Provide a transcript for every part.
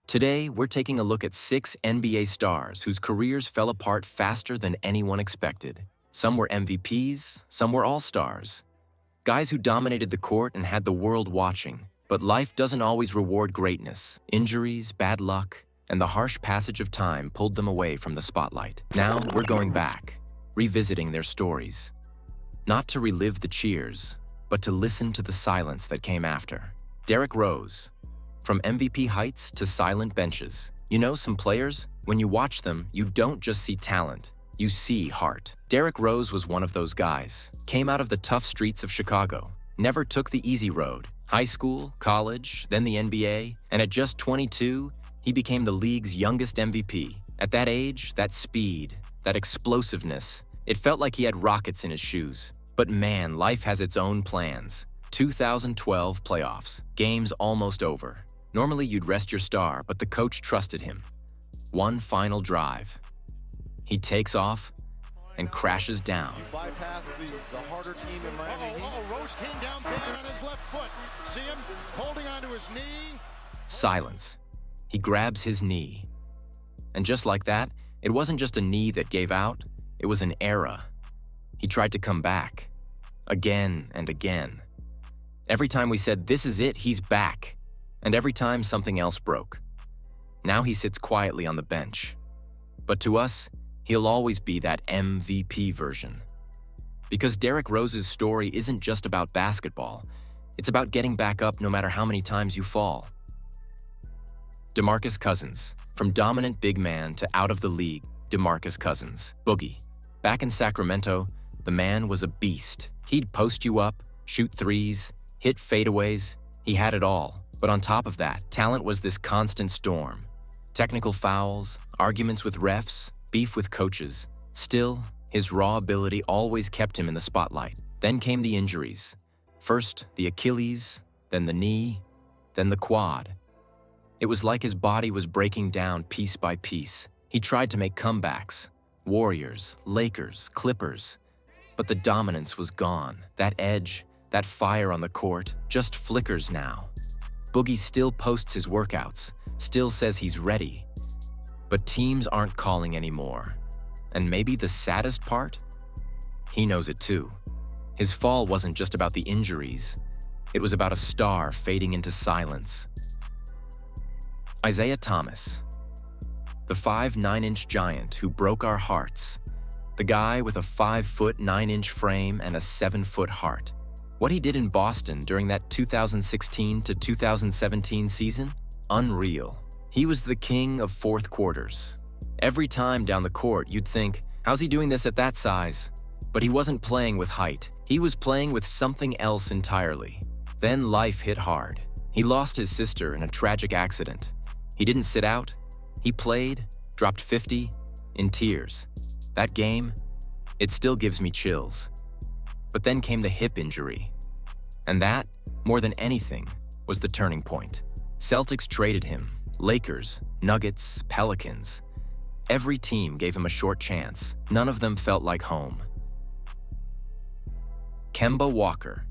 Today, we're taking a look at 6 NBA stars whose careers fell apart faster than anyone expected. Some were MVPs, some were all-stars. Guys who dominated the court and had the world watching. But life doesn't always reward greatness. Injuries, bad luck, and the harsh passage of time pulled them away from the spotlight. Now, we're going back, revisiting their stories. Not to relive the cheers, but to listen to the silence that came after. Derrick Rose. From MVP heights to silent benches. You know, some players, when you watch them, you don't just see talent, you see heart. Derrick Rose was one of those guys. Came out of the tough streets of Chicago. Never took the easy road. High school, college, then the NBA, and at just 22, he became the league's youngest MVP. At that age, that speed, that explosiveness, it felt like he had rockets in his shoes. But man, life has its own plans. 2012 playoffs. Game's almost over. Normally you'd rest your star, but the coach trusted him. One final drive. He takes off and crashes down. He bypassed the harder team in Miami. Rose came down bad on his left foot. See him holding onto his knee. Silence. He grabs his knee. And just like that, it wasn't just a knee that gave out, it was an era. He tried to come back. Again and again. Every time we said, this is it, he's back. And every time something else broke. Now he sits quietly on the bench. But to us, he'll always be that MVP version. Because Derrick Rose's story isn't just about basketball. It's about getting back up no matter how many times you fall. DeMarcus Cousins. From dominant big man to out of the league, DeMarcus Cousins. Boogie. Back in Sacramento, the man was a beast. He'd post you up, shoot threes, hit fadeaways. He had it all. But on top of that, talent was this constant storm. Technical fouls, arguments with refs, beef with coaches. Still, his raw ability always kept him in the spotlight. Then came the injuries. First, the Achilles, then the knee, then the quad. It was like his body was breaking down piece by piece. He tried to make comebacks. Warriors, Lakers, Clippers. But the dominance was gone. That edge, that fire on the court, just flickers now. Boogie still posts his workouts, still says he's ready. But teams aren't calling anymore. And maybe the saddest part? He knows it too. His fall wasn't just about the injuries. It was about a star fading into silence. Isaiah Thomas. The 5'9" giant who broke our hearts. The guy with a 5'9" frame and a 7-foot heart. What he did in Boston during that 2016 to 2017 season? Unreal. He was the king of fourth quarters. Every time down the court, you'd think, how's he doing this at that size? But he wasn't playing with height. He was playing with something else entirely. Then life hit hard. He lost his sister in a tragic accident. He didn't sit out. He played, dropped 50, in tears. That game, it still gives me chills. But then came the hip injury. And that, more than anything, was the turning point. Celtics traded him. Lakers, Nuggets, Pelicans. Every team gave him a short chance. None of them felt like home. Kemba Walker.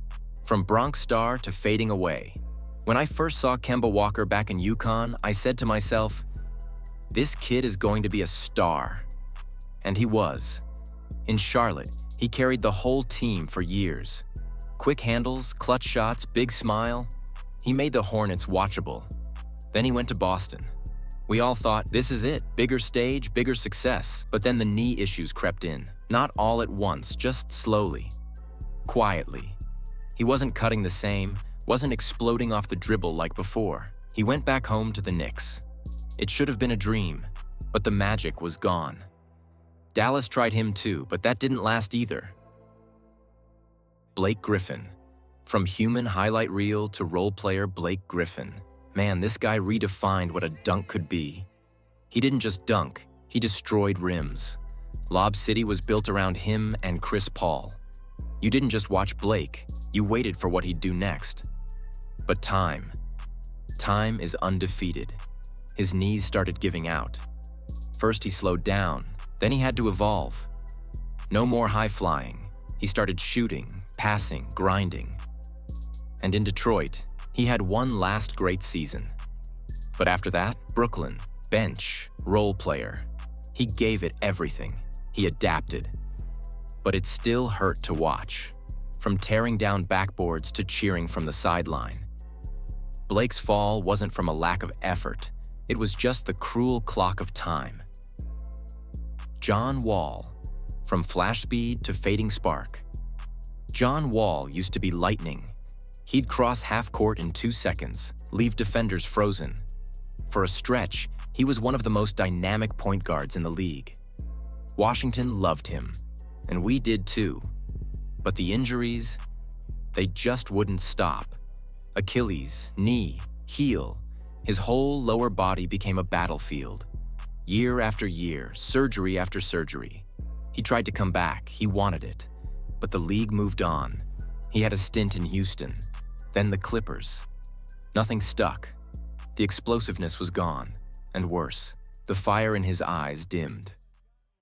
From Bronx star to fading away. When I first saw Kemba Walker back in UConn, I said to myself, this kid is going to be a star. And he was. In Charlotte, he carried the whole team for years. Quick handles, clutch shots, big smile. He made the Hornets watchable. Then he went to Boston. We all thought, this is it, bigger stage, bigger success. But then the knee issues crept in. Not all at once, just slowly. Quietly. He wasn't cutting the same, wasn't exploding off the dribble like before. He went back home to the Knicks. It should have been a dream, but the magic was gone. Dallas tried him too, but that didn't last either. Blake Griffin. From human highlight reel to role player Blake Griffin. Man, this guy redefined what a dunk could be. He didn't just dunk, he destroyed rims. Lob City was built around him and Chris Paul. You didn't just watch Blake, you waited for what he'd do next. But time is undefeated. His knees started giving out. First he slowed down, then he had to evolve. No more high flying. He started shooting, passing, grinding. And in Detroit, he had one last great season. But after that, Brooklyn, bench, role player. He gave it everything. He adapted. But it still hurt to watch, from tearing down backboards to cheering from the sideline. Blake's fall wasn't from a lack of effort. It was just the cruel clock of time. John Wall, from flash speed to fading spark. John Wall used to be lightning. He'd cross half court in 2 seconds, leave defenders frozen. For a stretch, he was one of the most dynamic point guards in the league. Washington loved him, and we did too. But the injuries, they just wouldn't stop. Achilles, knee, heel, his whole lower body became a battlefield. Year after year, surgery after surgery. He tried to come back, he wanted it. But the league moved on. He had a stint in Houston, then the Clippers. Nothing stuck. The explosiveness was gone, and worse, the fire in his eyes dimmed.